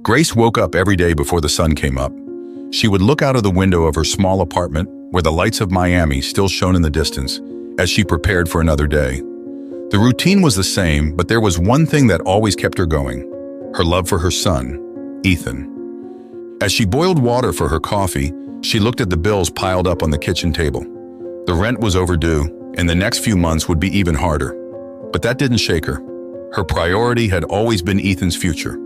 Grace woke up every day before the sun came up. She would look out of the window of her small apartment, where the lights of Miami still shone in the distance, as she prepared for another day. The routine was the same, but there was one thing that always kept her going: her love for her son, Ethan. As she boiled water for her coffee, she looked at the bills piled up on the kitchen table. The rent was overdue, and the next few months would be even harder. But that didn't shake her. Her priority had always been Ethan's future,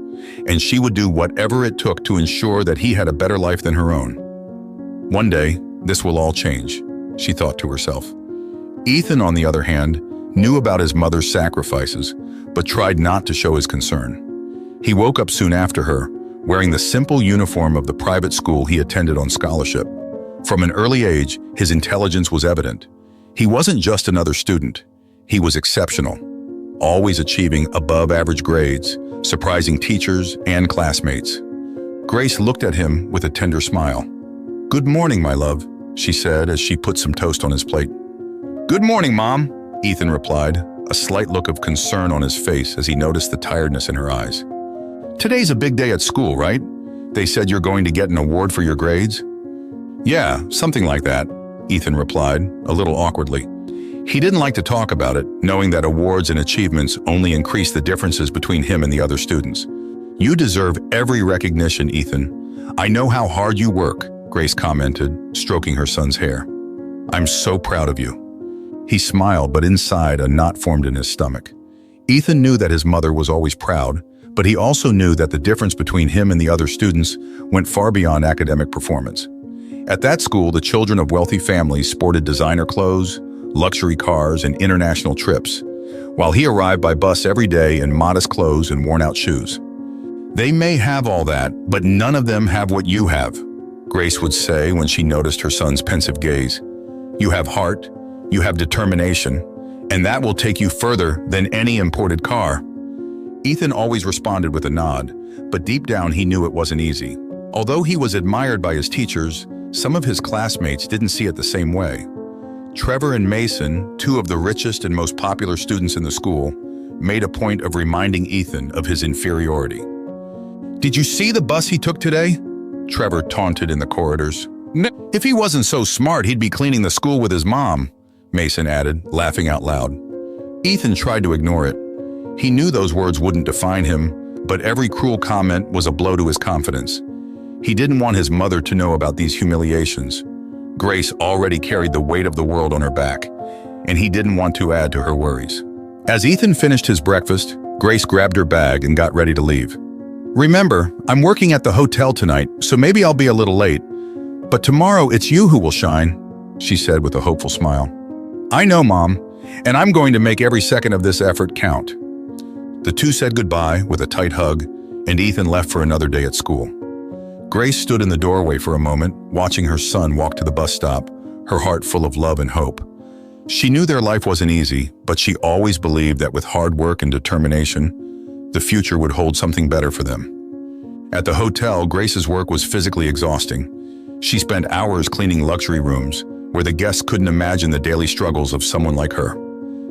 and she would do whatever it took to ensure that he had a better life than her own. One day, this will all change, she thought to herself. Ethan, on the other hand, knew about his mother's sacrifices, but tried not to show his concern. He woke up soon after her, wearing the simple uniform of the private school he attended on scholarship. From an early age, his intelligence was evident. He wasn't just another student. He was exceptional, always achieving above-average grades, surprising teachers and classmates. Grace looked at him with a tender smile. "Good morning, my love," she said as she put some toast on his plate. "Good morning, Mom," Ethan replied, a slight look of concern on his face as he noticed the tiredness in her eyes. "Today's a big day at school, right? They said you're going to get an award for your grades?" "Yeah, something like that," Ethan replied, a little awkwardly. He didn't like to talk about it, knowing that awards and achievements only increase the differences between him and the other students. "You deserve every recognition, Ethan. I know how hard you work," Grace commented, stroking her son's hair. "I'm so proud of you." He smiled, but inside a knot formed in his stomach. Ethan knew that his mother was always proud, but he also knew that the difference between him and the other students went far beyond academic performance. At that school, the children of wealthy families sported designer clothes, luxury cars, and international trips, while he arrived by bus every day in modest clothes and worn-out shoes. "They may have all that, but none of them have what you have," Grace would say when she noticed her son's pensive gaze. "You have heart, you have determination, and that will take you further than any imported car." Ethan always responded with a nod, but deep down he knew it wasn't easy. Although he was admired by his teachers, some of his classmates didn't see it the same way. Trevor and Mason, two of the richest and most popular students in the school, made a point of reminding Ethan of his inferiority. "Did you see the bus he took today?" Trevor taunted in the corridors. "If he wasn't so smart, he'd be cleaning the school with his mom," Mason added, laughing out loud. Ethan tried to ignore it. He knew those words wouldn't define him, but every cruel comment was a blow to his confidence. He didn't want his mother to know about these humiliations. Grace already carried the weight of the world on her back, and he didn't want to add to her worries. As Ethan finished his breakfast, Grace grabbed her bag and got ready to leave. "Remember, I'm working at the hotel tonight, so maybe I'll be a little late. But tomorrow it's you who will shine," she said with a hopeful smile. "I know, Mom, and I'm going to make every second of this effort count." The two said goodbye with a tight hug, and Ethan left for another day at school. Grace stood in the doorway for a moment, watching her son walk to the bus stop, her heart full of love and hope. She knew their life wasn't easy, but she always believed that with hard work and determination, the future would hold something better for them. At the hotel, Grace's work was physically exhausting. She spent hours cleaning luxury rooms, where the guests couldn't imagine the daily struggles of someone like her.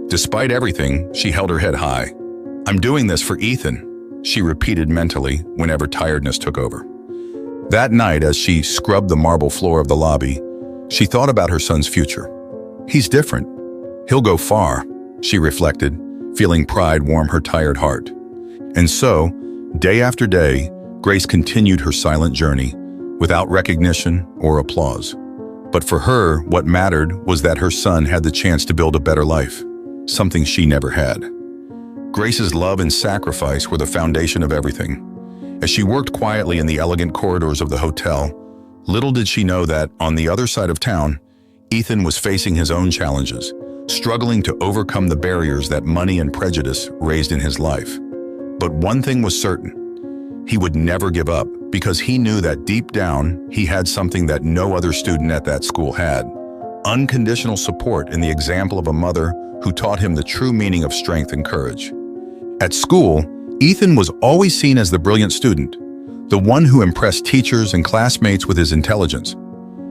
Despite everything, she held her head high. "I'm doing this for Ethan," she repeated mentally whenever tiredness took over. That night, as she scrubbed the marble floor of the lobby, she thought about her son's future. "He's different. He'll go far," she reflected, feeling pride warm her tired heart. And so, day after day, Grace continued her silent journey, without recognition or applause. But for her, what mattered was that her son had the chance to build a better life, something she never had. Grace's love and sacrifice were the foundation of everything. As she worked quietly in the elegant corridors of the hotel, little did she know that, on the other side of town, Ethan was facing his own challenges, struggling to overcome the barriers that money and prejudice raised in his life. But one thing was certain: he would never give up, because he knew that deep down, he had something that no other student at that school had: unconditional support in the example of a mother who taught him the true meaning of strength and courage. At school, Ethan was always seen as the brilliant student, the one who impressed teachers and classmates with his intelligence.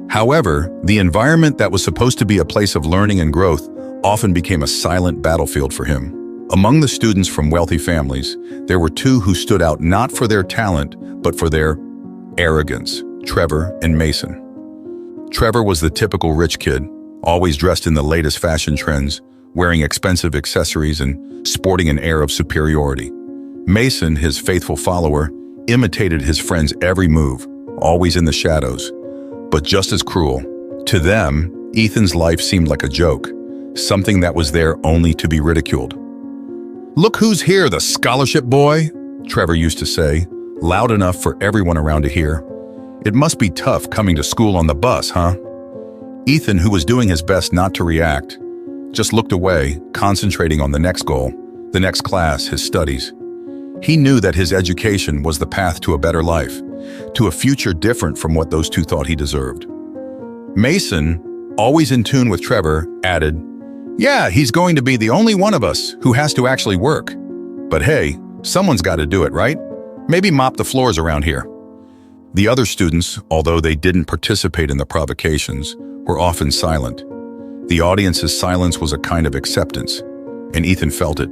However, the environment that was supposed to be a place of learning and growth often became a silent battlefield for him. Among the students from wealthy families, there were two who stood out not for their talent, but for their arrogance: Trevor and Mason. Trevor was the typical rich kid, always dressed in the latest fashion trends, wearing expensive accessories and sporting an air of superiority. Mason, his faithful follower, imitated his friend's every move, always in the shadows, but just as cruel. To them, Ethan's life seemed like a joke, something that was there only to be ridiculed. "Look who's here, the scholarship boy," Trevor used to say, loud enough for everyone around to hear. "It must be tough coming to school on the bus, huh?" Ethan, who was doing his best not to react, just looked away, concentrating on the next goal, the next class, his studies. He knew that his education was the path to a better life, to a future different from what those two thought he deserved. Mason, always in tune with Trevor, added, "Yeah, he's going to be the only one of us who has to actually work. But hey, someone's got to do it, right? Maybe mop the floors around here." The other students, although they didn't participate in the provocations, were often silent. The audience's silence was a kind of acceptance, and Ethan felt it.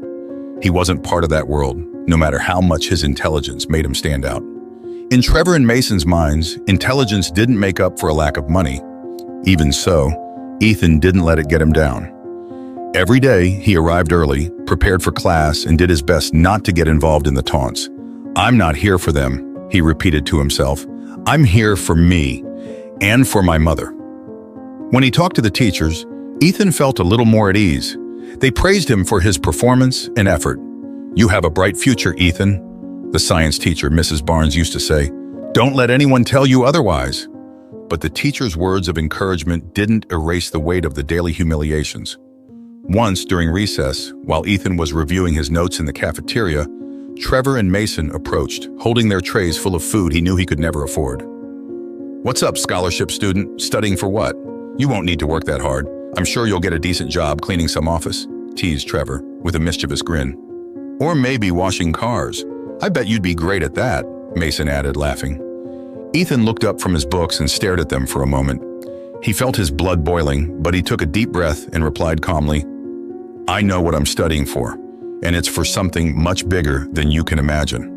He wasn't part of that world, no matter how much his intelligence made him stand out. In Trevor and Mason's minds, intelligence didn't make up for a lack of money. Even so, Ethan didn't let it get him down. Every day, he arrived early, prepared for class, and did his best not to get involved in the taunts. "I'm not here for them," he repeated to himself. "I'm here for me, and for my mother." When he talked to the teachers, Ethan felt a little more at ease. They praised him for his performance and effort. "You have a bright future, Ethan," the science teacher, Mrs. Barnes, used to say. "Don't let anyone tell you otherwise." But the teacher's words of encouragement didn't erase the weight of the daily humiliations. Once, during recess, while Ethan was reviewing his notes in the cafeteria, Trevor and Mason approached, holding their trays full of food he knew he could never afford. "What's up, scholarship student? Studying for what? You won't need to work that hard. I'm sure you'll get a decent job cleaning some office," teased Trevor, with a mischievous grin. "Or maybe washing cars. I bet you'd be great at that," Mason added, laughing. Ethan looked up from his books and stared at them for a moment. He felt his blood boiling, but he took a deep breath and replied calmly, "I know what I'm studying for, and it's for something much bigger than you can imagine."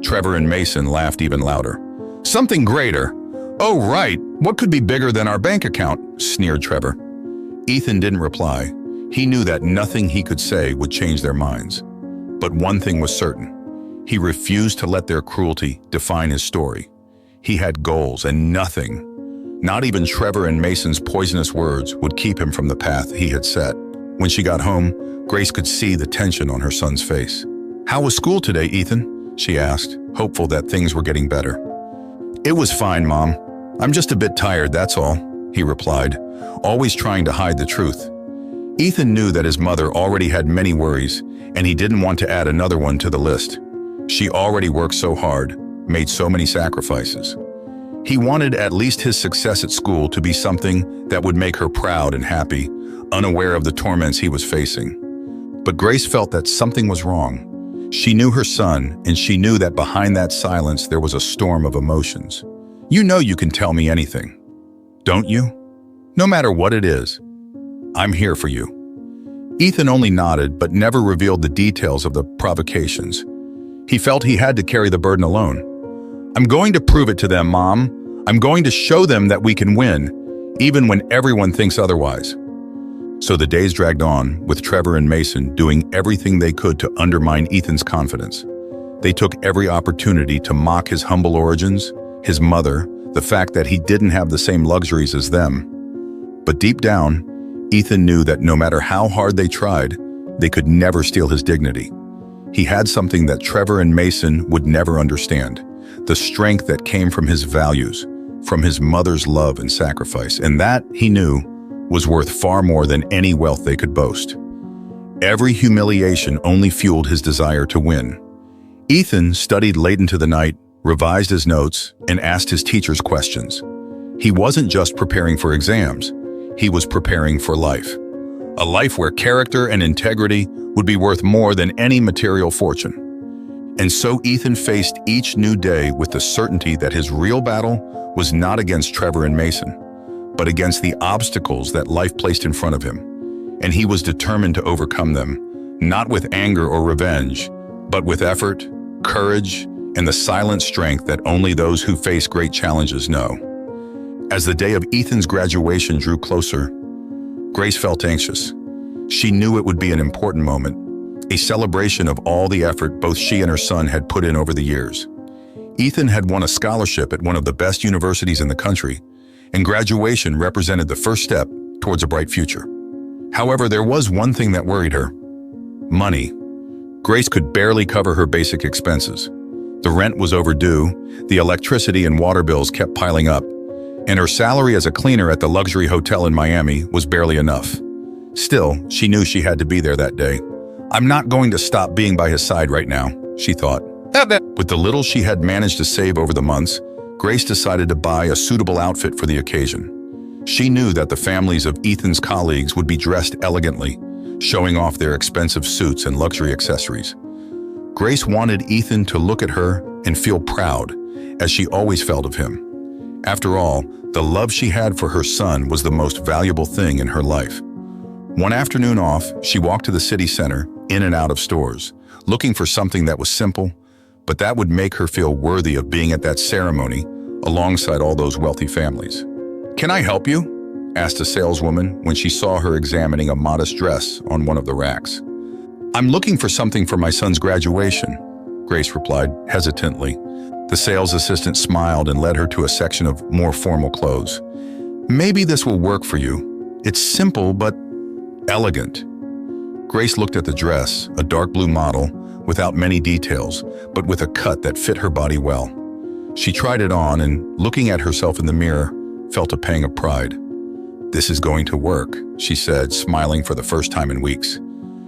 Trevor and Mason laughed even louder. "Something greater? Oh, right. What could be bigger than our bank account?" sneered Trevor. Ethan didn't reply. He knew that nothing he could say would change their minds. But one thing was certain. He refused to let their cruelty define his story. He had goals, and nothing, not even Trevor and Mason's poisonous words, would keep him from the path he had set. When she got home, Grace could see the tension on her son's face. "How was school today, Ethan?" she asked, hopeful that things were getting better. "It was fine, Mom. I'm just a bit tired, that's all," he replied, always trying to hide the truth. Ethan knew that his mother already had many worries, and he didn't want to add another one to the list. She already worked so hard, made so many sacrifices. He wanted at least his success at school to be something that would make her proud and happy, unaware of the torments he was facing. But Grace felt that something was wrong. She knew her son, and she knew that behind that silence there was a storm of emotions. "You know you can tell me anything, don't you? No matter what it is, I'm here for you." Ethan only nodded, but never revealed the details of the provocations. He felt he had to carry the burden alone. "I'm going to prove it to them, Mom. I'm going to show them that we can win, even when everyone thinks otherwise." So the days dragged on, with Trevor and Mason doing everything they could to undermine Ethan's confidence. They took every opportunity to mock his humble origins, his mother, the fact that he didn't have the same luxuries as them. But deep down, Ethan knew that no matter how hard they tried, they could never steal his dignity. He had something that Trevor and Mason would never understand, the strength that came from his values, from his mother's love and sacrifice, and that, he knew, was worth far more than any wealth they could boast. Every humiliation only fueled his desire to win. Ethan studied late into the night, revised his notes, and asked his teachers questions. He wasn't just preparing for exams, he was preparing for life. A life where character and integrity would be worth more than any material fortune. And so Ethan faced each new day with the certainty that his real battle was not against Trevor and Mason, but against the obstacles that life placed in front of him. And he was determined to overcome them, not with anger or revenge, but with effort, courage, and the silent strength that only those who face great challenges know. As the day of Ethan's graduation drew closer, Grace felt anxious. She knew it would be an important moment, a celebration of all the effort both she and her son had put in over the years. Ethan had won a scholarship at one of the best universities in the country, and graduation represented the first step towards a bright future. However, there was one thing that worried her: money. Grace could barely cover her basic expenses. The rent was overdue, the electricity and water bills kept piling up, and her salary as a cleaner at the luxury hotel in Miami was barely enough. Still, she knew she had to be there that day. "I'm not going to stop being by his side right now," she thought. With the little she had managed to save over the months, Grace decided to buy a suitable outfit for the occasion. She knew that the families of Ethan's colleagues would be dressed elegantly, showing off their expensive suits and luxury accessories. Grace wanted Ethan to look at her and feel proud, as she always felt of him. After all, the love she had for her son was the most valuable thing in her life. One afternoon off, she walked to the city center, in and out of stores, looking for something that was simple, but that would make her feel worthy of being at that ceremony alongside all those wealthy families. "Can I help you?" asked a saleswoman when she saw her examining a modest dress on one of the racks. "I'm looking for something for my son's graduation," Grace replied hesitantly. The sales assistant smiled and led her to a section of more formal clothes. "Maybe this will work for you. It's simple but elegant." Grace looked at the dress, a dark blue model, without many details, but with a cut that fit her body well. She tried it on and, looking at herself in the mirror, felt a pang of pride. "This is going to work," she said, smiling for the first time in weeks.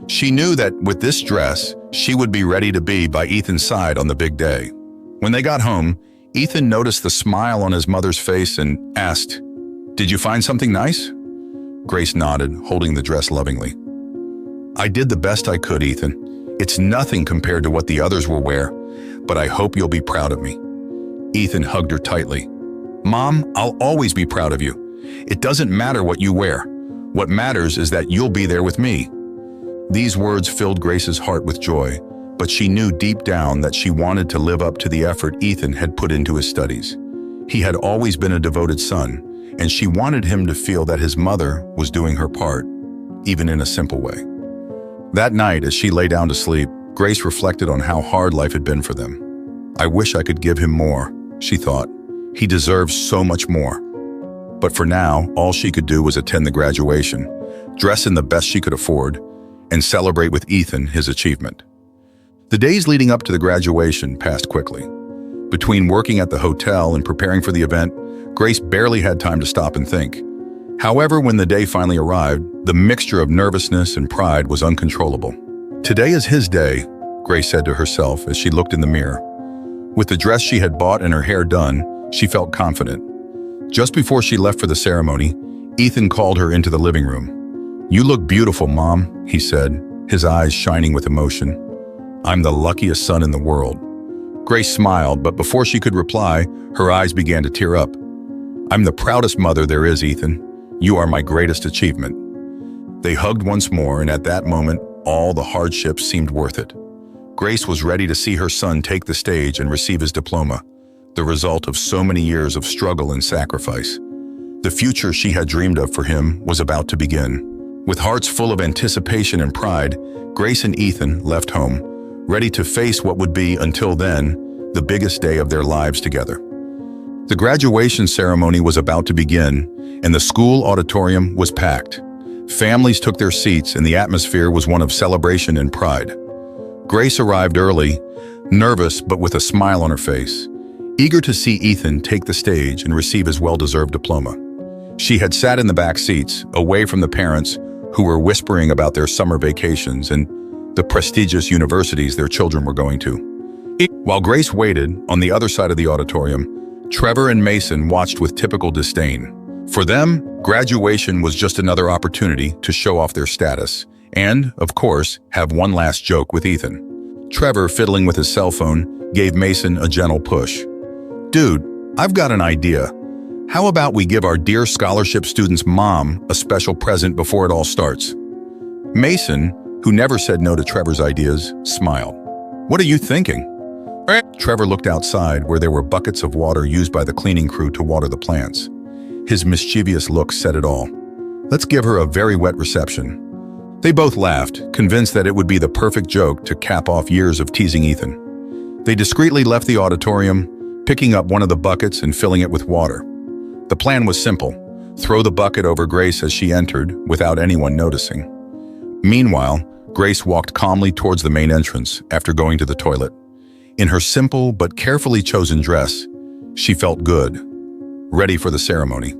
She knew that with this dress, she would be ready to be by Ethan's side on the big day. When they got home, Ethan noticed the smile on his mother's face and asked, "Did you find something nice?" Grace nodded, holding the dress lovingly. "I did the best I could, Ethan. It's nothing compared to what the others will wear, but I hope you'll be proud of me." Ethan hugged her tightly. "Mom, I'll always be proud of you. It doesn't matter what you wear. What matters is that you'll be there with me." These words filled Grace's heart with joy, but she knew deep down that she wanted to live up to the effort Ethan had put into his studies. He had always been a devoted son, and she wanted him to feel that his mother was doing her part, even in a simple way. That night, as she lay down to sleep, Grace reflected on how hard life had been for them. "I wish I could give him more," she thought. "He deserves so much more." But for now, all she could do was attend the graduation, dress in the best she could afford, and celebrate with Ethan his achievement. The days leading up to the graduation passed quickly. Between working at the hotel and preparing for the event, Grace barely had time to stop and think. However, when the day finally arrived, the mixture of nervousness and pride was uncontrollable. "Today is his day," Grace said to herself as she looked in the mirror. With the dress she had bought and her hair done, she felt confident. Just before she left for the ceremony, Ethan called her into the living room. "You look beautiful, Mom," he said, his eyes shining with emotion. "I'm the luckiest son in the world." Grace smiled, but before she could reply, her eyes began to tear up. "I'm the proudest mother there is, Ethan. You are my greatest achievement." They hugged once more, and at that moment, all the hardships seemed worth it. Grace was ready to see her son take the stage and receive his diploma, the result of so many years of struggle and sacrifice. The future she had dreamed of for him was about to begin. With hearts full of anticipation and pride, Grace and Ethan left home, ready to face what would be, until then, the biggest day of their lives together. The graduation ceremony was about to begin, and the school auditorium was packed. Families took their seats, and the atmosphere was one of celebration and pride. Grace arrived early, nervous but with a smile on her face, eager to see Ethan take the stage and receive his well-deserved diploma. She had sat in the back seats, away from the parents who were whispering about their summer vacations and the prestigious universities their children were going to. While Grace waited, on the other side of the auditorium, Trevor and Mason watched with typical disdain. For them, graduation was just another opportunity to show off their status and, of course, have one last joke with Ethan. Trevor, fiddling with his cell phone, gave Mason a gentle push. "Dude, I've got an idea. How about we give our dear scholarship student's mom a special present before it all starts?" Mason, who never said no to Trevor's ideas, smiled. "What are you thinking?" Trevor looked outside where there were buckets of water used by the cleaning crew to water the plants. His mischievous look said it all. "Let's give her a very wet reception." They both laughed, convinced that it would be the perfect joke to cap off years of teasing Ethan. They discreetly left the auditorium, picking up one of the buckets and filling it with water. The plan was simple: throw the bucket over Grace as she entered, without anyone noticing. Meanwhile, Grace walked calmly towards the main entrance after going to the toilet. In her simple but carefully chosen dress, she felt good, ready for the ceremony.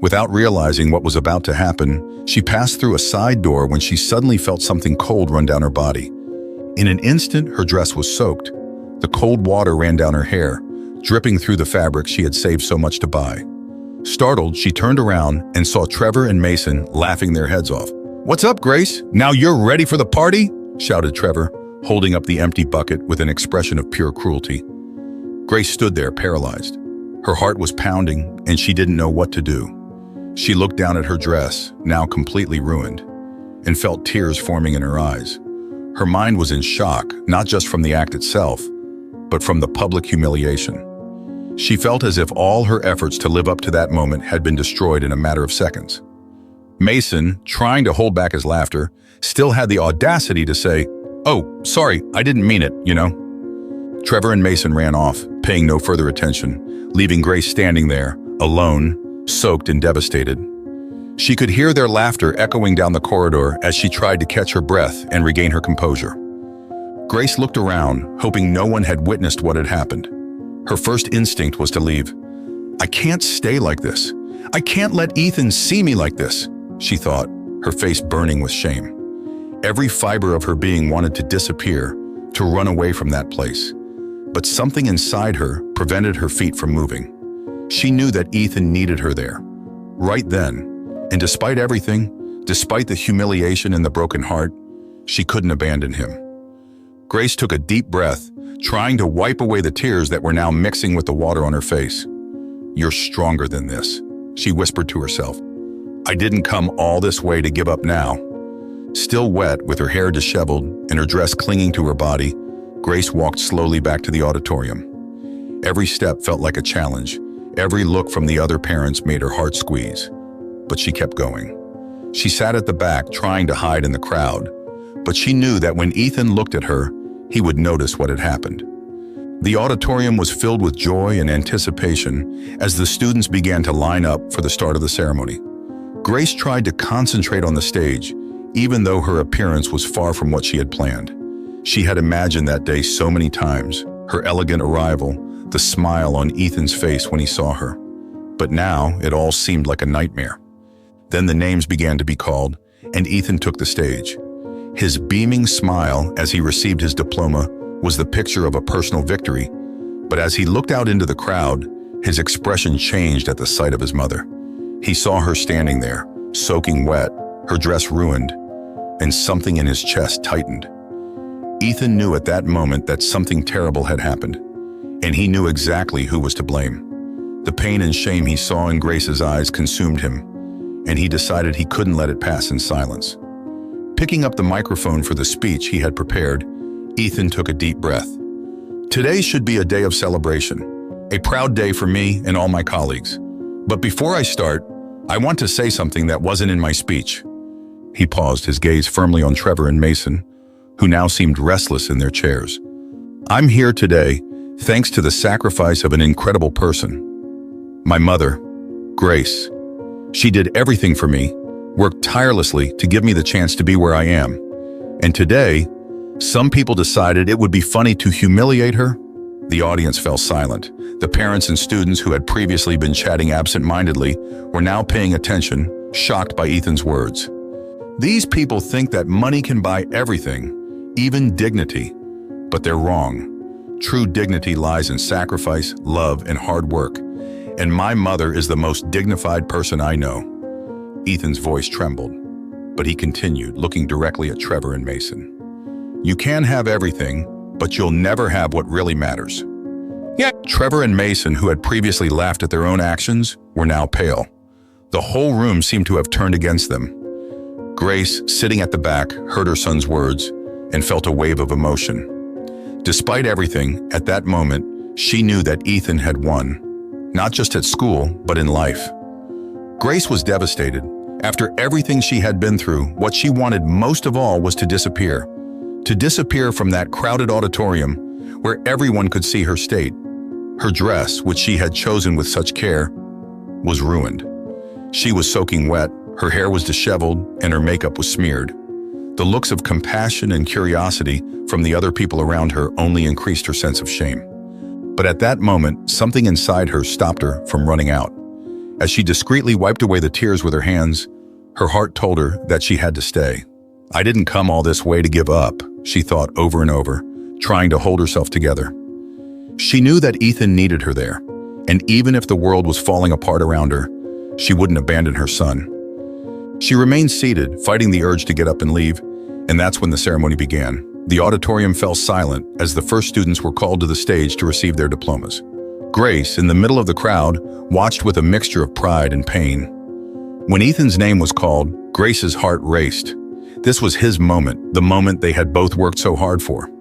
Without realizing what was about to happen, she passed through a side door when she suddenly felt something cold run down her body. In an instant, her dress was soaked. The cold water ran down her hair, dripping through the fabric she had saved so much to buy. Startled, she turned around and saw Trevor and Mason laughing their heads off. "What's up, Grace? Now you're ready for the party?" shouted Trevor, holding up the empty bucket with an expression of pure cruelty. Grace stood there paralyzed. Her heart was pounding and she didn't know what to do. She looked down at her dress, now completely ruined, and felt tears forming in her eyes. Her mind was in shock, not just from the act itself, but from the public humiliation. She felt as if all her efforts to live up to that moment had been destroyed in a matter of seconds. Mason, trying to hold back his laughter, still had the audacity to say, "Oh, sorry, I didn't mean it, you know." Trevor and Mason ran off, paying no further attention, leaving Grace standing there, alone, soaked and devastated. She could hear their laughter echoing down the corridor as she tried to catch her breath and regain her composure. Grace looked around, hoping no one had witnessed what had happened. Her first instinct was to leave. "I can't stay like this. I can't let Ethan see me like this," she thought, her face burning with shame. Every fiber of her being wanted to disappear, to run away from that place. But something inside her prevented her feet from moving. She knew that Ethan needed her there, right then, and despite everything, despite the humiliation and the broken heart, she couldn't abandon him. Grace took a deep breath, trying to wipe away the tears that were now mixing with the water on her face. "You're stronger than this," she whispered to herself. "I didn't come all this way to give up now." Still wet, with her hair disheveled and her dress clinging to her body, Grace walked slowly back to the auditorium. Every step felt like a challenge. Every look from the other parents made her heart squeeze. But she kept going. She sat at the back, trying to hide in the crowd. But she knew that when Ethan looked at her, he would notice what had happened. The auditorium was filled with joy and anticipation as the students began to line up for the start of the ceremony. Grace tried to concentrate on the stage, even though her appearance was far from what she had planned. She had imagined that day so many times, her elegant arrival, the smile on Ethan's face when he saw her. But now it all seemed like a nightmare. Then the names began to be called, and Ethan took the stage. His beaming smile as he received his diploma was the picture of a personal victory, but as he looked out into the crowd, his expression changed at the sight of his mother. He saw her standing there, soaking wet, her dress ruined, and something in his chest tightened. Ethan knew at that moment that something terrible had happened, and he knew exactly who was to blame. The pain and shame he saw in Grace's eyes consumed him, and he decided he couldn't let it pass in silence. Picking up the microphone for the speech he had prepared, Ethan took a deep breath. "Today should be a day of celebration, a proud day for me and all my colleagues. But before I start, I want to say something that wasn't in my speech." He paused, his gaze firmly on Trevor and Mason, who now seemed restless in their chairs. "I'm here today thanks to the sacrifice of an incredible person. My mother, Grace. She did everything for me, worked tirelessly to give me the chance to be where I am. And today, some people decided it would be funny to humiliate her." The audience fell silent. The parents and students who had previously been chatting absent-mindedly were now paying attention, shocked by Ethan's words. "These people think that money can buy everything, even dignity. But they're wrong. True dignity lies in sacrifice, love, and hard work. And my mother is the most dignified person I know." Ethan's voice trembled, but he continued, looking directly at Trevor and Mason. "You can have everything, but you'll never have what really matters." Yet Trevor and Mason, who had previously laughed at their own actions, were now pale. The whole room seemed to have turned against them. Grace, sitting at the back, heard her son's words and felt a wave of emotion. Despite everything, at that moment, she knew that Ethan had won, not just at school, but in life. Grace was devastated. After everything she had been through, what she wanted most of all was to disappear from that crowded auditorium where everyone could see her state. Her dress, which she had chosen with such care, was ruined. She was soaking wet, her hair was disheveled, and her makeup was smeared. The looks of compassion and curiosity from the other people around her only increased her sense of shame. But at that moment, something inside her stopped her from running out. As she discreetly wiped away the tears with her hands, her heart told her that she had to stay. "I didn't come all this way to give up," she thought over and over, trying to hold herself together. She knew that Ethan needed her there, and even if the world was falling apart around her, she wouldn't abandon her son. She remained seated, fighting the urge to get up and leave, and that's when the ceremony began. The auditorium fell silent as the first students were called to the stage to receive their diplomas. Grace, in the middle of the crowd, watched with a mixture of pride and pain. When Ethan's name was called, Grace's heart raced. This was his moment, the moment they had both worked so hard for.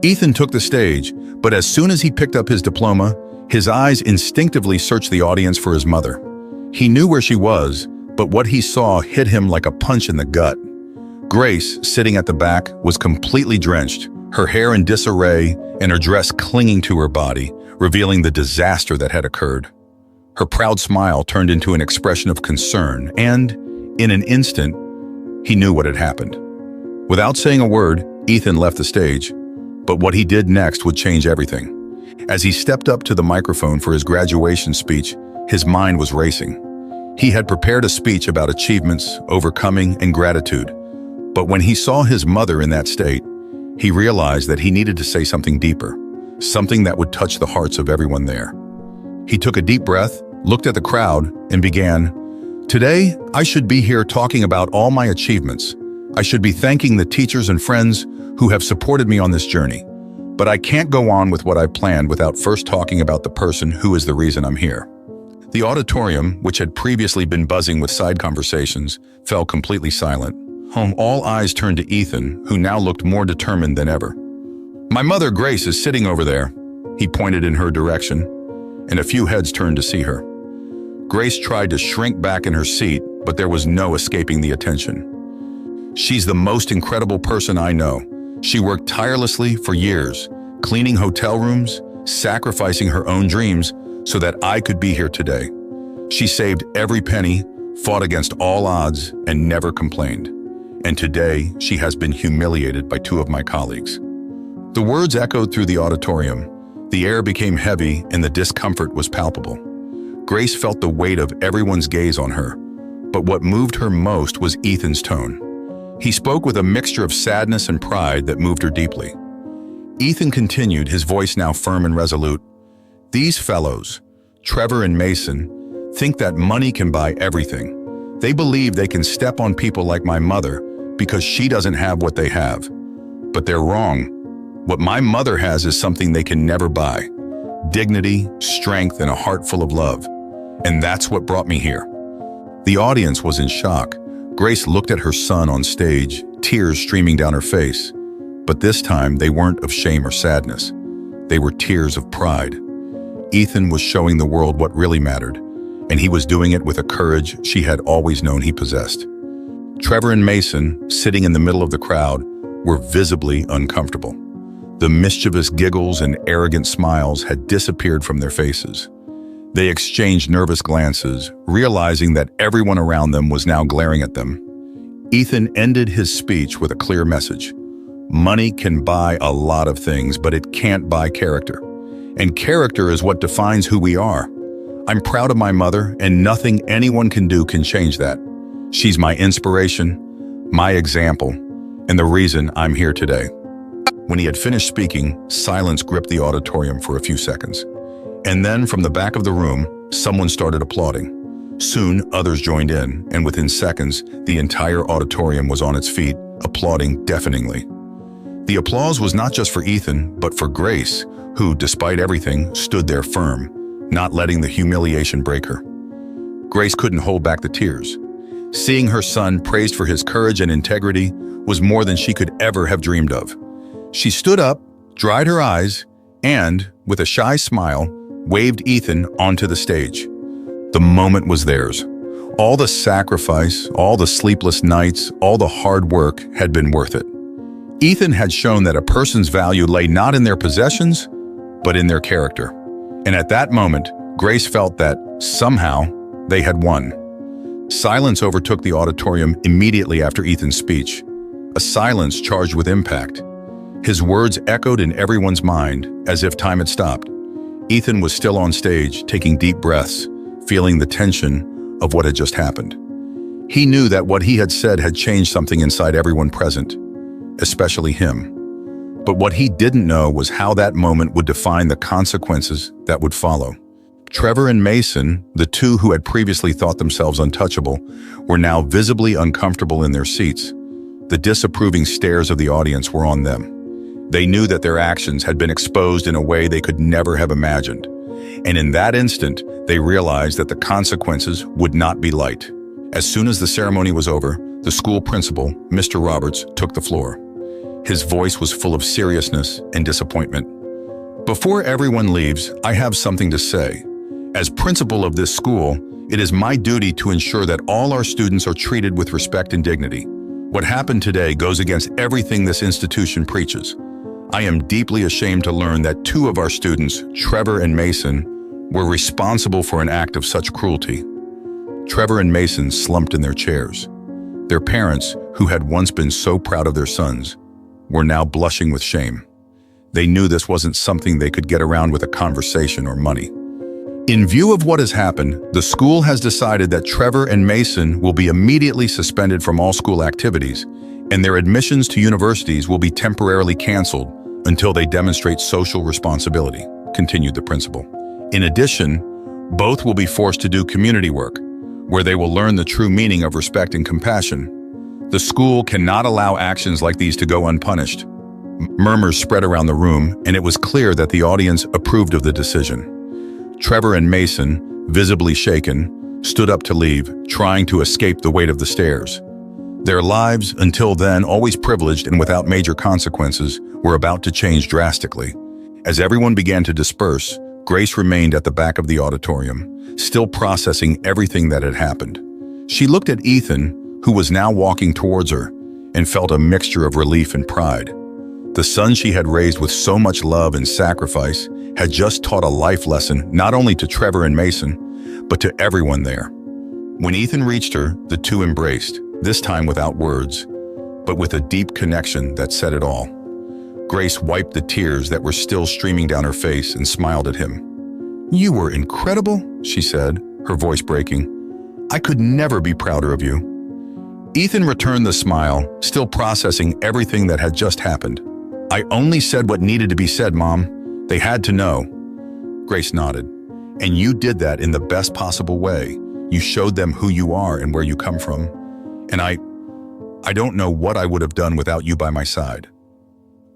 Ethan took the stage, but as soon as he picked up his diploma, his eyes instinctively searched the audience for his mother. He knew where she was, but what he saw hit him like a punch in the gut. Grace, sitting at the back, was completely drenched, her hair in disarray and her dress clinging to her body, revealing the disaster that had occurred. Her proud smile turned into an expression of concern, and, in an instant, he knew what had happened. Without saying a word, Ethan left the stage, but what he did next would change everything. As he stepped up to the microphone for his graduation speech, his mind was racing. He had prepared a speech about achievements, overcoming, and gratitude. But when he saw his mother in that state, he realized that he needed to say something deeper, something that would touch the hearts of everyone there. He took a deep breath, looked at the crowd, and began, "Today, I should be here talking about all my achievements. I should be thanking the teachers and friends who have supported me on this journey. But I can't go on with what I planned without first talking about the person who is the reason I'm here." The auditorium, which had previously been buzzing with side conversations, fell completely silent. All eyes turned to Ethan, who now looked more determined than ever. "My mother, Grace, is sitting over there." He pointed in her direction, and a few heads turned to see her. Grace tried to shrink back in her seat, but there was no escaping the attention. "She's the most incredible person I know. She worked tirelessly for years, cleaning hotel rooms, sacrificing her own dreams so that I could be here today. She saved every penny, fought against all odds, and never complained. And today, she has been humiliated by two of my colleagues." The words echoed through the auditorium. The air became heavy and the discomfort was palpable. Grace felt the weight of everyone's gaze on her, but what moved her most was Ethan's tone. He spoke with a mixture of sadness and pride that moved her deeply. Ethan continued, his voice now firm and resolute. "These fellows, Trevor and Mason, think that money can buy everything. They believe they can step on people like my mother because she doesn't have what they have. But they're wrong. What my mother has is something they can never buy. Dignity, strength, and a heart full of love. And that's what brought me here." The audience was in shock. Grace looked at her son on stage, tears streaming down her face. But this time, they weren't of shame or sadness. They were tears of pride. Ethan was showing the world what really mattered, and he was doing it with a courage she had always known he possessed. Trevor and Mason, sitting in the middle of the crowd, were visibly uncomfortable. The mischievous giggles and arrogant smiles had disappeared from their faces. They exchanged nervous glances, realizing that everyone around them was now glaring at them. Ethan ended his speech with a clear message. Money can buy a lot of things, but it can't buy character. And character is what defines who we are. I'm proud of my mother, and nothing anyone can do can change that. She's my inspiration, my example, and the reason I'm here today. When he had finished speaking, silence gripped the auditorium for a few seconds. And then from the back of the room, someone started applauding. Soon, others joined in, and within seconds, the entire auditorium was on its feet, applauding deafeningly. The applause was not just for Ethan, but for Grace, who, despite everything, stood there firm, not letting the humiliation break her. Grace couldn't hold back the tears. Seeing her son praised for his courage and integrity was more than she could ever have dreamed of. She stood up, dried her eyes, and, with a shy smile, waved Ethan onto the stage. The moment was theirs. All the sacrifice, all the sleepless nights, all the hard work had been worth it. Ethan had shown that a person's value lay not in their possessions, but in their character. And at that moment, Grace felt that, somehow, they had won. Silence overtook the auditorium immediately after Ethan's speech, a silence charged with impact. His words echoed in everyone's mind as if time had stopped. Ethan was still on stage, taking deep breaths, feeling the tension of what had just happened. He knew that what he had said had changed something inside everyone present, especially him. But what he didn't know was how that moment would define the consequences that would follow. Trevor and Mason, the two who had previously thought themselves untouchable, were now visibly uncomfortable in their seats. The disapproving stares of the audience were on them. They knew that their actions had been exposed in a way they could never have imagined. And in that instant, they realized that the consequences would not be light. As soon as the ceremony was over, the school principal, Mr. Roberts, took the floor. His voice was full of seriousness and disappointment. "Before everyone leaves, I have something to say. As principal of this school, it is my duty to ensure that all our students are treated with respect and dignity. What happened today goes against everything this institution preaches. I am deeply ashamed to learn that two of our students, Trevor and Mason, were responsible for an act of such cruelty." Trevor and Mason slumped in their chairs. Their parents, who had once been so proud of their sons, were now blushing with shame. They knew this wasn't something they could get around with a conversation or money. In view of what has happened, the school has decided that Trevor and Mason will be immediately suspended from all school activities, and their admissions to universities will be temporarily canceled until they demonstrate social responsibility, continued the principal. In addition, both will be forced to do community work, where they will learn the true meaning of respect and compassion. The school cannot allow actions like these to go unpunished. Murmurs spread around the room, and it was clear that the audience approved of the decision. Trevor and Mason, visibly shaken, stood up to leave, trying to escape the weight of the stairs. Their lives, until then always privileged and without major consequences, were about to change drastically. As everyone began to disperse, Grace remained at the back of the auditorium, still processing everything that had happened. She looked at Ethan, who was now walking towards her, and felt a mixture of relief and pride. The son she had raised with so much love and sacrifice had just taught a life lesson not only to Trevor and Mason, but to everyone there. When Ethan reached her, the two embraced, this time without words, but with a deep connection that said it all. Grace wiped the tears that were still streaming down her face and smiled at him. "You were incredible," she said, her voice breaking. "I could never be prouder of you." Ethan returned the smile, still processing everything that had just happened. "I only said what needed to be said, Mom. They had to know." Grace nodded. "And you did that in the best possible way. You showed them who you are and where you come from. And I don't know what I would have done without you by my side."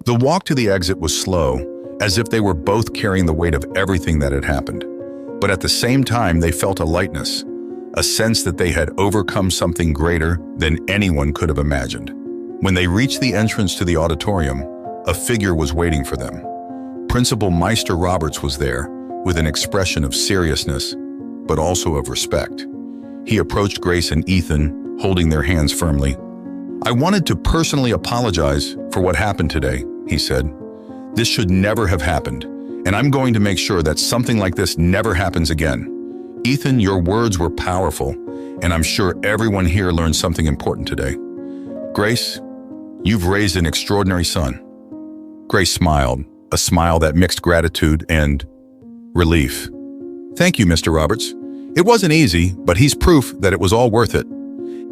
The walk to the exit was slow, as if they were both carrying the weight of everything that had happened. But at the same time, they felt a lightness, a sense that they had overcome something greater than anyone could have imagined. When they reached the entrance to the auditorium, a figure was waiting for them. Principal Mr. Roberts was there, with an expression of seriousness, but also of respect. He approached Grace and Ethan, holding their hands firmly. "I wanted to personally apologize for what happened today," he said. "This should never have happened, and I'm going to make sure that something like this never happens again. Ethan, your words were powerful, and I'm sure everyone here learned something important today. Grace, you've raised an extraordinary son." Grace smiled, a smile that mixed gratitude and relief. "Thank you, Mr. Roberts. It wasn't easy, but he's proof that it was all worth it."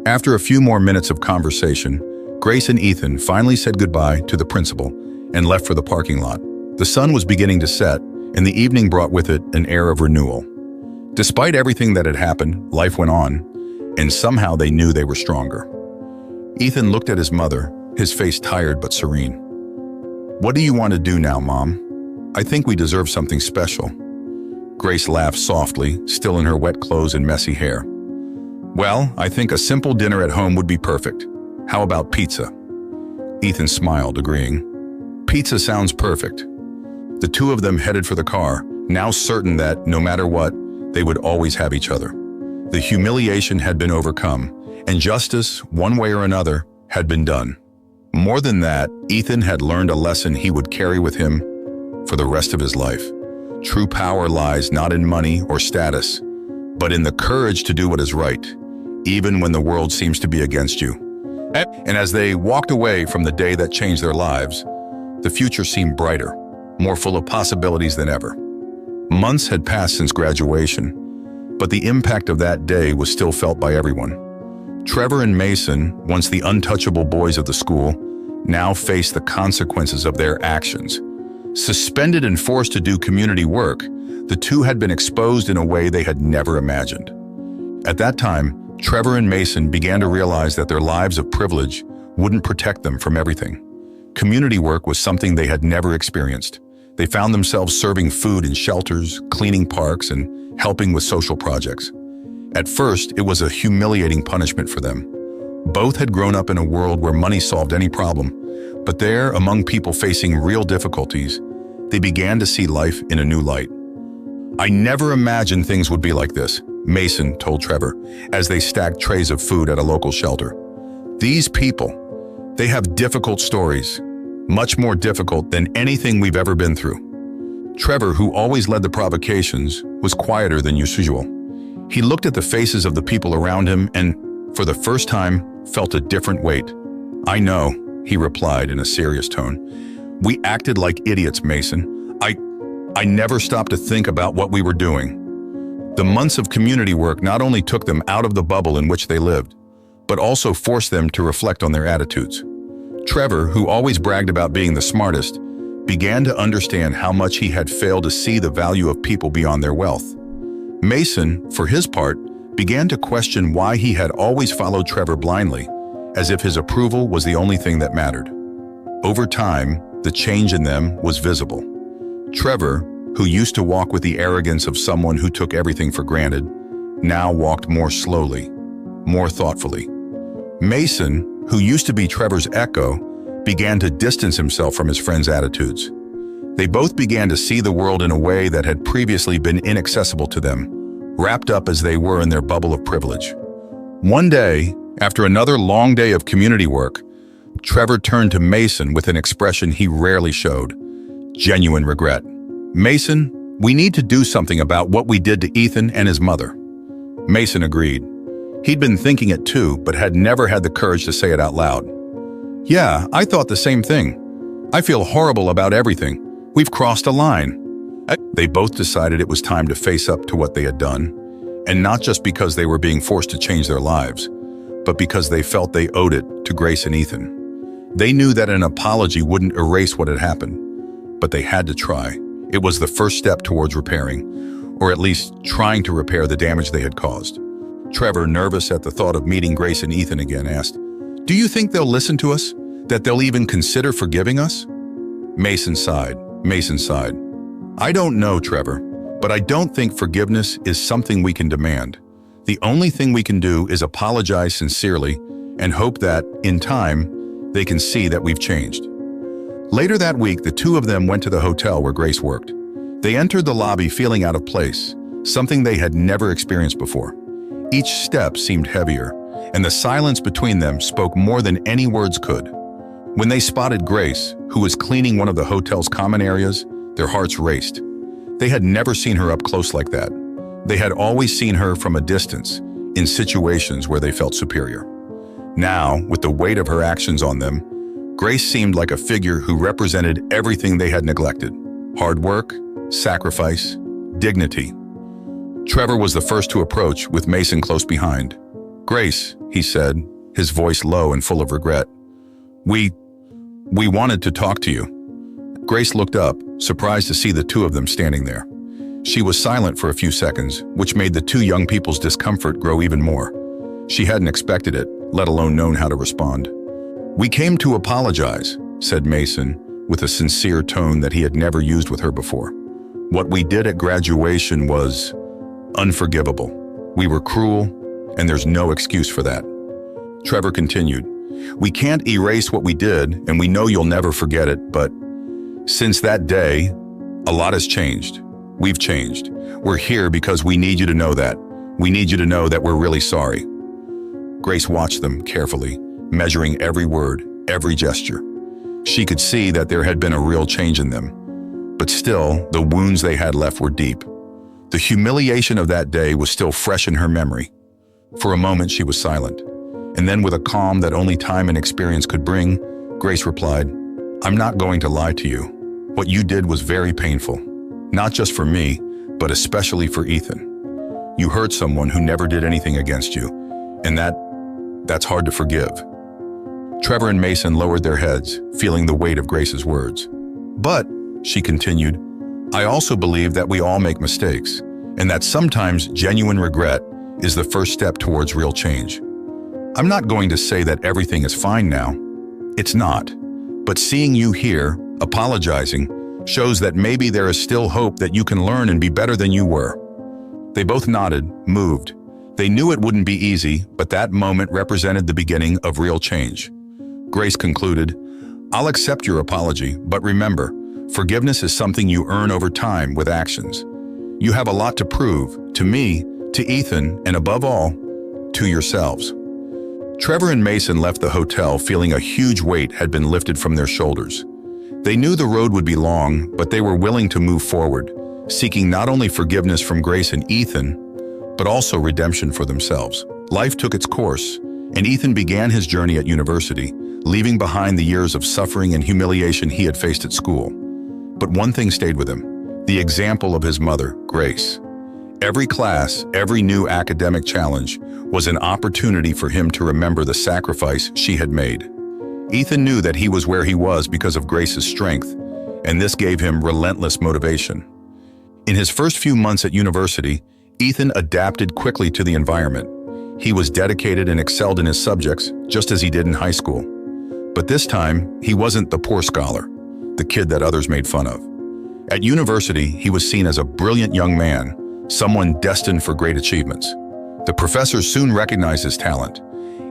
After a few more minutes of conversation, Grace and Ethan finally said goodbye to the principal and left for the parking lot. The sun was beginning to set, and the evening brought with it an air of renewal. Despite everything that had happened, life went on, and somehow they knew they were stronger. Ethan looked at his mother, his face tired but serene. "What do you want to do now, Mom? I think we deserve something special." Grace laughed softly, still in her wet clothes and messy hair. Well, I think a simple dinner at home would be perfect. How about pizza? Ethan smiled, agreeing. Pizza sounds perfect. The two of them headed for the car, now certain that, no matter what, they would always have each other. The humiliation had been overcome, and justice, one way or another, had been done. More than that, Ethan had learned a lesson he would carry with him for the rest of his life. True power lies not in money or status, but in the courage to do what is right, even when the world seems to be against you. And as they walked away from the day that changed their lives, the future seemed brighter, more full of possibilities than ever. Months had passed since graduation, but the impact of that day was still felt by everyone. Trevor and Mason, once the untouchable boys of the school, now faced the consequences of their actions. Suspended and forced to do community work, the two had been exposed in a way they had never imagined. At that time, Trevor and Mason began to realize that their lives of privilege wouldn't protect them from everything. Community work was something they had never experienced. They found themselves serving food in shelters, cleaning parks, and helping with social projects. At first, it was a humiliating punishment for them. Both had grown up in a world where money solved any problem, but there, among people facing real difficulties, they began to see life in a new light. I never imagined things would be like this, Mason told Trevor, as they stacked trays of food at a local shelter. These people, they have difficult stories, much more difficult than anything we've ever been through. Trevor, who always led the provocations, was quieter than usual. He looked at the faces of the people around him and, for the first time, felt a different weight. I know, he replied in a serious tone. We acted like idiots, Mason. I never stopped to think about what we were doing. The months of community work not only took them out of the bubble in which they lived, but also forced them to reflect on their attitudes. Trevor, who always bragged about being the smartest, began to understand how much he had failed to see the value of people beyond their wealth. Mason, for his part, began to question why he had always followed Trevor blindly, as if his approval was the only thing that mattered. Over time, the change in them was visible. Trevor, who used to walk with the arrogance of someone who took everything for granted, now walked more slowly, more thoughtfully. Mason, who used to be Trevor's echo, began to distance himself from his friend's attitudes. They both began to see the world in a way that had previously been inaccessible to them, wrapped up as they were in their bubble of privilege. One day, after another long day of community work, Trevor turned to Mason with an expression he rarely showed: genuine regret. Mason, we need to do something about what we did to Ethan and his mother. Mason agreed. He'd been thinking it too, but had never had the courage to say it out loud. Yeah, I thought the same thing. I feel horrible about everything. We've crossed a line. They both decided it was time to face up to what they had done, and not just because they were being forced to change their lives, but because they felt they owed it to Grace and Ethan. They knew that an apology wouldn't erase what had happened, but they had to try. It was the first step towards repairing, or at least trying to repair the damage they had caused. Trevor, nervous at the thought of meeting Grace and Ethan again, asked, "Do you think they'll listen to us? That they'll even consider forgiving us?" Mason sighed. I don't know, Trevor, but I don't think forgiveness is something we can demand. The only thing we can do is apologize sincerely and hope that, in time, they can see that we've changed. Later that week, the two of them went to the hotel where Grace worked. They entered the lobby feeling out of place, something they had never experienced before. Each step seemed heavier, and the silence between them spoke more than any words could. When they spotted Grace, who was cleaning one of the hotel's common areas, their hearts raced. They had never seen her up close like that. They had always seen her from a distance, in situations where they felt superior. Now, with the weight of her actions on them, Grace seemed like a figure who represented everything they had neglected: hard work, sacrifice, dignity. Trevor was the first to approach, with Mason close behind. "Grace," he said, his voice low and full of regret. We wanted to talk to you." Grace looked up, surprised to see the two of them standing there. She was silent for a few seconds, which made the two young people's discomfort grow even more. She hadn't expected it, let alone known how to respond. "We came to apologize," said Mason, with a sincere tone that he had never used with her before. "What we did at graduation was unforgivable. We were cruel, and there's no excuse for that. Trevor continued, "We can't erase what we did, and we know you'll never forget it, but since that day, a lot has changed. We've changed. We're here because we need you to know that. We need you to know that we're really sorry." Grace watched them carefully, measuring every word, every gesture. She could see that there had been a real change in them. But still, the wounds they had left were deep. The humiliation of that day was still fresh in her memory. For a moment, she was silent. And then, with a calm that only time and experience could bring, Grace replied, "I'm not going to lie to you. What you did was very painful. Not just for me, but especially for Ethan. You hurt someone who never did anything against you, and that's hard to forgive." Trevor and Mason lowered their heads, feeling the weight of Grace's words. "But," she continued, "I also believe that we all make mistakes, and that sometimes genuine regret is the first step towards real change. I'm not going to say that everything is fine now. It's not. But seeing you here, apologizing, shows that maybe there is still hope that you can learn and be better than you were." They both nodded, moved. They knew it wouldn't be easy, but that moment represented the beginning of real change. Grace concluded, "I'll accept your apology, but remember, forgiveness is something you earn over time with actions. You have a lot to prove, to me, to Ethan, and above all, to yourselves." Trevor and Mason left the hotel feeling a huge weight had been lifted from their shoulders. They knew the road would be long, but they were willing to move forward, seeking not only forgiveness from Grace and Ethan, but also redemption for themselves. Life took its course, and Ethan began his journey at university, leaving behind the years of suffering and humiliation he had faced at school. But one thing stayed with him, the example of his mother, Grace. Every class, every new academic challenge was an opportunity for him to remember the sacrifice she had made. Ethan knew that he was where he was because of Grace's strength, and this gave him relentless motivation. In his first few months at university, Ethan adapted quickly to the environment. He was dedicated and excelled in his subjects, just as he did in high school. But this time, he wasn't the poor scholar, the kid that others made fun of. At university, he was seen as a brilliant young man, someone destined for great achievements. The professors soon recognized his talent,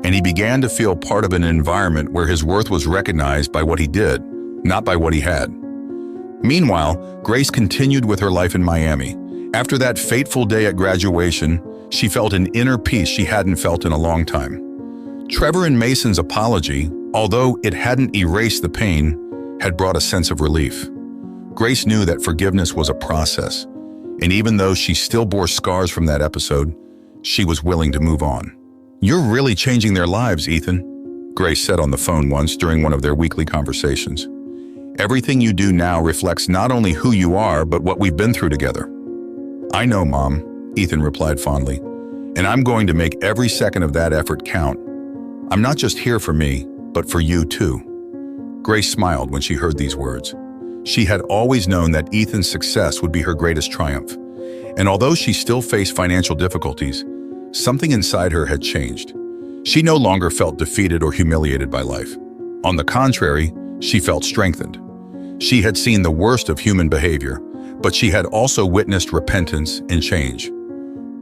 and he began to feel part of an environment where his worth was recognized by what he did, not by what he had. Meanwhile, Grace continued with her life in Miami. After that fateful day at graduation, she felt an inner peace she hadn't felt in a long time. Trevor and Mason's apology, although it hadn't erased the pain, had brought a sense of relief. Grace knew that forgiveness was a process, and even though she still bore scars from that episode, she was willing to move on. "You're really changing their lives, Ethan," Grace said on the phone once during one of their weekly conversations. "Everything you do now reflects not only who you are, but what we've been through together." "I know, Mom," Ethan replied fondly, "and I'm going to make every second of that effort count. I'm not just here for me, but for you too." Grace smiled when she heard these words. She had always known that Ethan's success would be her greatest triumph, and although she still faced financial difficulties, something inside her had changed. She no longer felt defeated or humiliated by life. On the contrary, she felt strengthened. She had seen the worst of human behavior, but she had also witnessed repentance and change.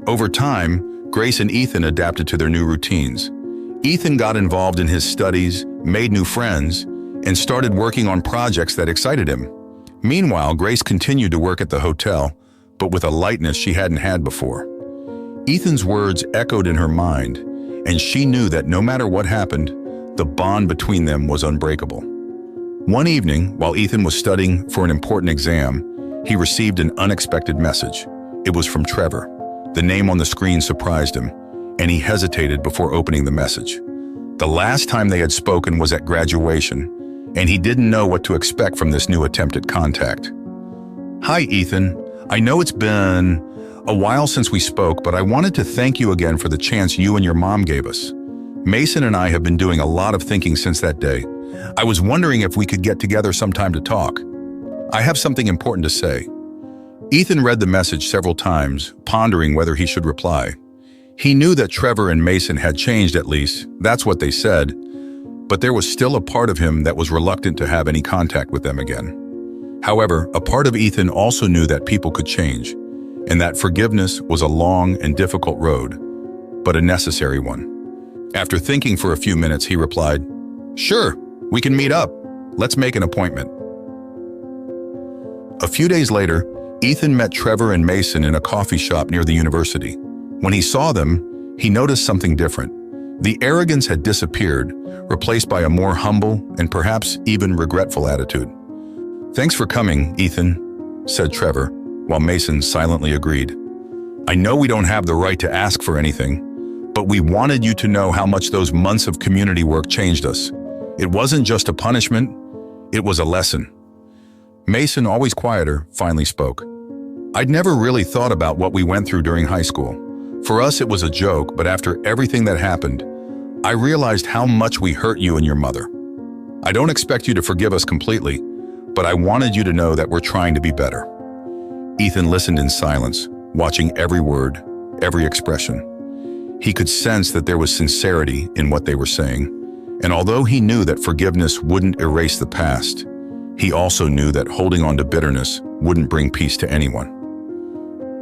Over time, Grace and Ethan adapted to their new routines. Ethan got involved in his studies, made new friends, and started working on projects that excited him. Meanwhile, Grace continued to work at the hotel, but with a lightness she hadn't had before. Ethan's words echoed in her mind, and she knew that no matter what happened, the bond between them was unbreakable. One evening, while Ethan was studying for an important exam, he received an unexpected message. It was from Trevor. The name on the screen surprised him, and he hesitated before opening the message. The last time they had spoken was at graduation, and he didn't know what to expect from this new attempt at contact. "Hi, Ethan. I know it's been a while since we spoke, but I wanted to thank you again for the chance you and your mom gave us. Mason and I have been doing a lot of thinking since that day. I was wondering if we could get together sometime to talk. I have something important to say." Ethan read the message several times, pondering whether he should reply. He knew that Trevor and Mason had changed, at least, that's what they said, but there was still a part of him that was reluctant to have any contact with them again. However, a part of Ethan also knew that people could change, and that forgiveness was a long and difficult road. but a necessary one. After thinking for a few minutes, he replied, "Sure, we can meet up. Let's make an appointment." A few days later, Ethan met Trevor and Mason in a coffee shop near the university. When he saw them, he noticed something different. The arrogance had disappeared, replaced by a more humble and perhaps even regretful attitude. "Thanks for coming, Ethan," said Trevor, while Mason silently agreed. "I know we don't have the right to ask for anything, but we wanted you to know how much those months of community work changed us. It wasn't just a punishment, it was a lesson." Mason, always quieter, finally spoke. "I'd never really thought about what we went through during high school. For us, it was a joke, but after everything that happened, I realized how much we hurt you and your mother. I don't expect you to forgive us completely, but I wanted you to know that we're trying to be better." Ethan listened in silence, watching every word, every expression. He could sense that there was sincerity in what they were saying, and although he knew that forgiveness wouldn't erase the past, he also knew that holding on to bitterness wouldn't bring peace to anyone.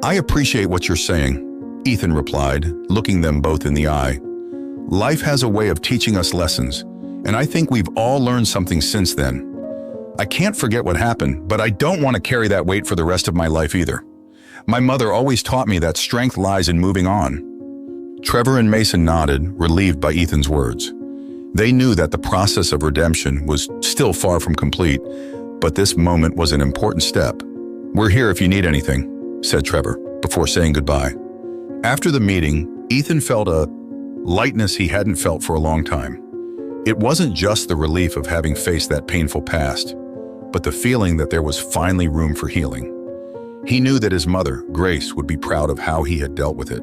"I appreciate what you're saying," Ethan replied, looking them both in the eye. "Life has a way of teaching us lessons, and I think we've all learned something since then. I can't forget what happened, but I don't want to carry that weight for the rest of my life either. My mother always taught me that strength lies in moving on." Trevor and Mason nodded, relieved by Ethan's words. They knew that the process of redemption was still far from complete, but this moment was an important step. "We're here if you need anything," said Trevor, before saying goodbye. After the meeting, Ethan felt a lightness he hadn't felt for a long time. It wasn't just the relief of having faced that painful past, but the feeling that there was finally room for healing. He knew that his mother, Grace, would be proud of how he had dealt with it.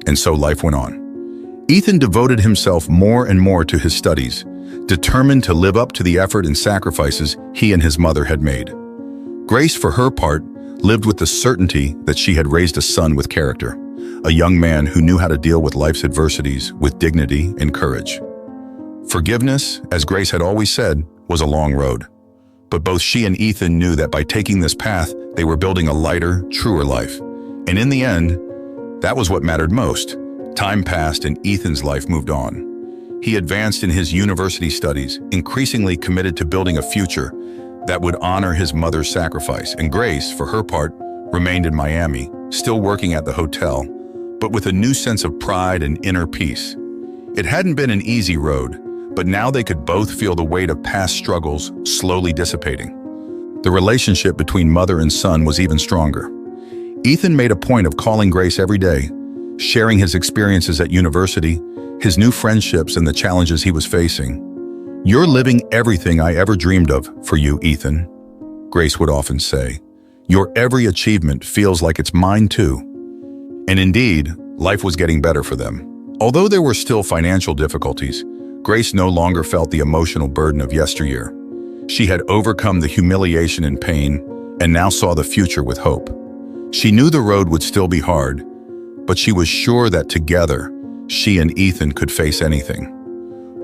And so life went on. Ethan devoted himself more and more to his studies, determined to live up to the effort and sacrifices he and his mother had made. Grace, for her part, lived with the certainty that she had raised a son with character, a young man who knew how to deal with life's adversities with dignity and courage. Forgiveness, as Grace had always said, was a long road. But both she and Ethan knew that by taking this path, they were building a lighter, truer life. And in the end, that was what mattered most. Time passed and Ethan's life moved on. He advanced in his university studies, increasingly committed to building a future that would honor his mother's sacrifice. And Grace, for her part, remained in Miami, still working at the hotel, but with a new sense of pride and inner peace. It hadn't been an easy road, but now they could both feel the weight of past struggles slowly dissipating. The relationship between mother and son was even stronger. Ethan made a point of calling Grace every day, sharing his experiences at university, his new friendships, and the challenges he was facing. "You're living everything I ever dreamed of for you, Ethan," Grace would often say. "Your every achievement feels like it's mine too." And indeed, life was getting better for them. Although there were still financial difficulties, Grace no longer felt the emotional burden of yesteryear. She had overcome the humiliation and pain and now saw the future with hope. She knew the road would still be hard, but she was sure that together, she and Ethan could face anything.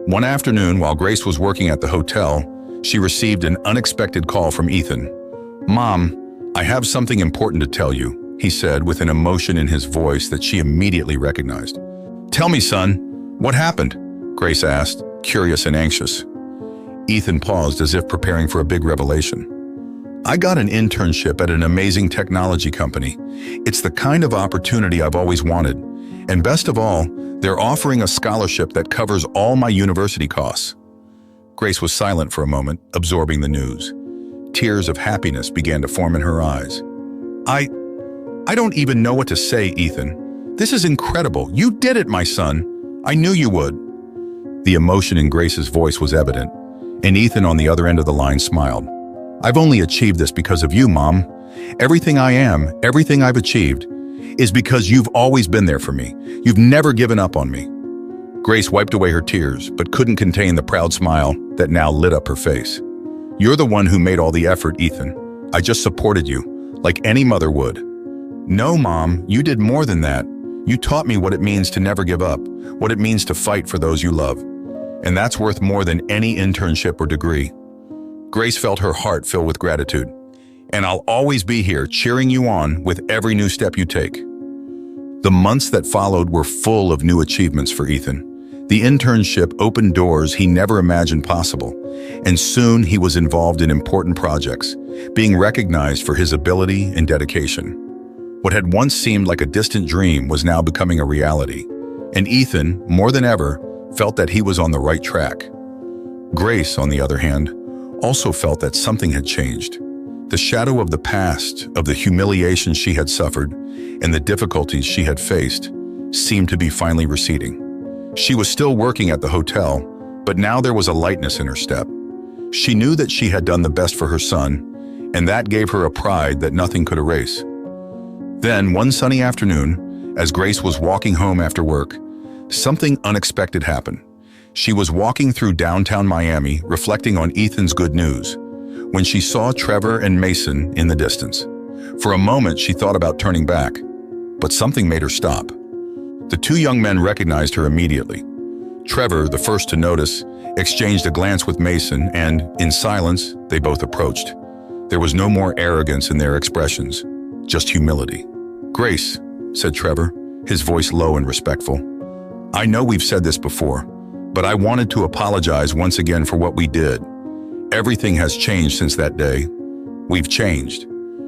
One afternoon, while Grace was working at the hotel, she received an unexpected call from Ethan. "Mom, I have something important to tell you," he said with an emotion in his voice that she immediately recognized. "Tell me, son, what happened?" Grace asked, curious and anxious. Ethan paused as if preparing for a big revelation. "I got an internship at an amazing technology company. It's the kind of opportunity I've always wanted. And best of all, they're offering a scholarship that covers all my university costs." Grace was silent for a moment, absorbing the news. Tears of happiness began to form in her eyes. I don't even know what to say, Ethan. This is incredible. You did it, my son. I knew you would." The emotion in Grace's voice was evident, and Ethan on the other end of the line smiled. "I've only achieved this because of you, Mom. Everything I am, everything I've achieved, is because you've always been there for me. You've never given up on me." Grace wiped away her tears, but couldn't contain the proud smile that now lit up her face. "You're the one who made all the effort, Ethan. I just supported you, like any mother would." "No, Mom, you did more than that. You taught me what it means to never give up, what it means to fight for those you love. And that's worth more than any internship or degree." Grace felt her heart fill with gratitude. "And I'll always be here cheering you on with every new step you take." The months that followed were full of new achievements for Ethan. The internship opened doors he never imagined possible, and soon he was involved in important projects, being recognized for his ability and dedication. What had once seemed like a distant dream was now becoming a reality, and Ethan, more than ever, felt that he was on the right track. Grace, on the other hand, also felt that something had changed. The shadow of the past, of the humiliation she had suffered, and the difficulties she had faced, seemed to be finally receding. She was still working at the hotel, but now there was a lightness in her step. She knew that she had done the best for her son, and that gave her a pride that nothing could erase. Then, one sunny afternoon, as Grace was walking home after work, something unexpected happened. She was walking through downtown Miami, reflecting on Ethan's good news, when she saw Trevor and Mason in the distance. For a moment, she thought about turning back, but something made her stop. The two young men recognized her immediately. Trevor, the first to notice, exchanged a glance with Mason, and, in silence, they both approached. There was no more arrogance in their expressions, just humility. "Grace," said Trevor, his voice low and respectful. "I know we've said this before, but I wanted to apologize once again for what we did. Everything has changed since that day. We've changed,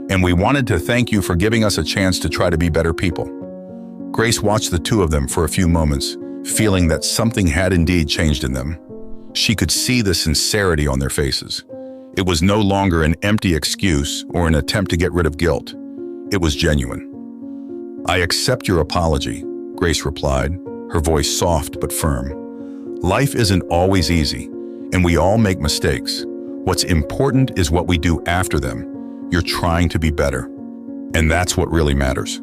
and we wanted to thank you for giving us a chance to try to be better people." Grace watched the two of them for a few moments, feeling that something had indeed changed in them. She could see the sincerity on their faces. It was no longer an empty excuse or an attempt to get rid of guilt. It was genuine. "I accept your apology," Grace replied, her voice soft but firm. "Life isn't always easy, and we all make mistakes. What's important is what we do after them. You're trying to be better, and that's what really matters."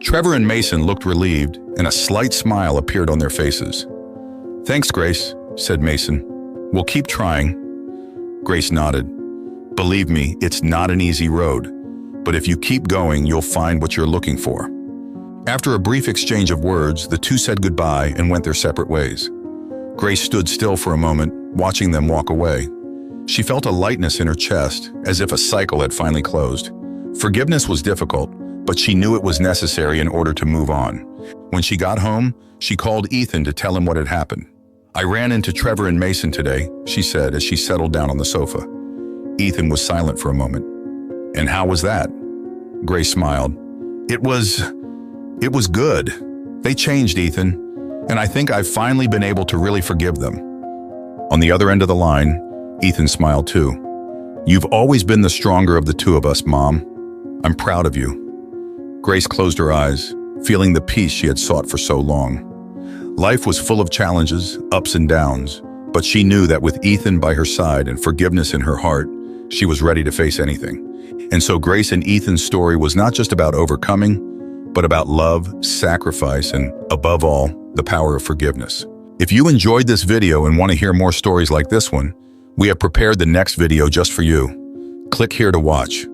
Trevor and Mason looked relieved, and a slight smile appeared on their faces. "Thanks, Grace," said Mason. "We'll keep trying." Grace nodded. "Believe me, it's not an easy road, but if you keep going, you'll find what you're looking for." After a brief exchange of words, the two said goodbye and went their separate ways. Grace stood still for a moment, watching them walk away. She felt a lightness in her chest, as if a cycle had finally closed. Forgiveness was difficult, but she knew it was necessary in order to move on. When she got home, she called Ethan to tell him what had happened. "I ran into Trevor and Mason today," she said as she settled down on the sofa. Ethan was silent for a moment. "And how was that?" Grace smiled. It was good. They changed, Ethan, and I think I've finally been able to really forgive them." On the other end of the line, Ethan smiled too. "You've always been the stronger of the two of us, Mom. I'm proud of you." Grace closed her eyes, feeling the peace she had sought for so long. Life was full of challenges, ups and downs, but she knew that with Ethan by her side and forgiveness in her heart, she was ready to face anything. And so Grace and Ethan's story was not just about overcoming, but about love, sacrifice, and, above all, the power of forgiveness. If you enjoyed this video and want to hear more stories like this one, we have prepared the next video just for you. Click here to watch.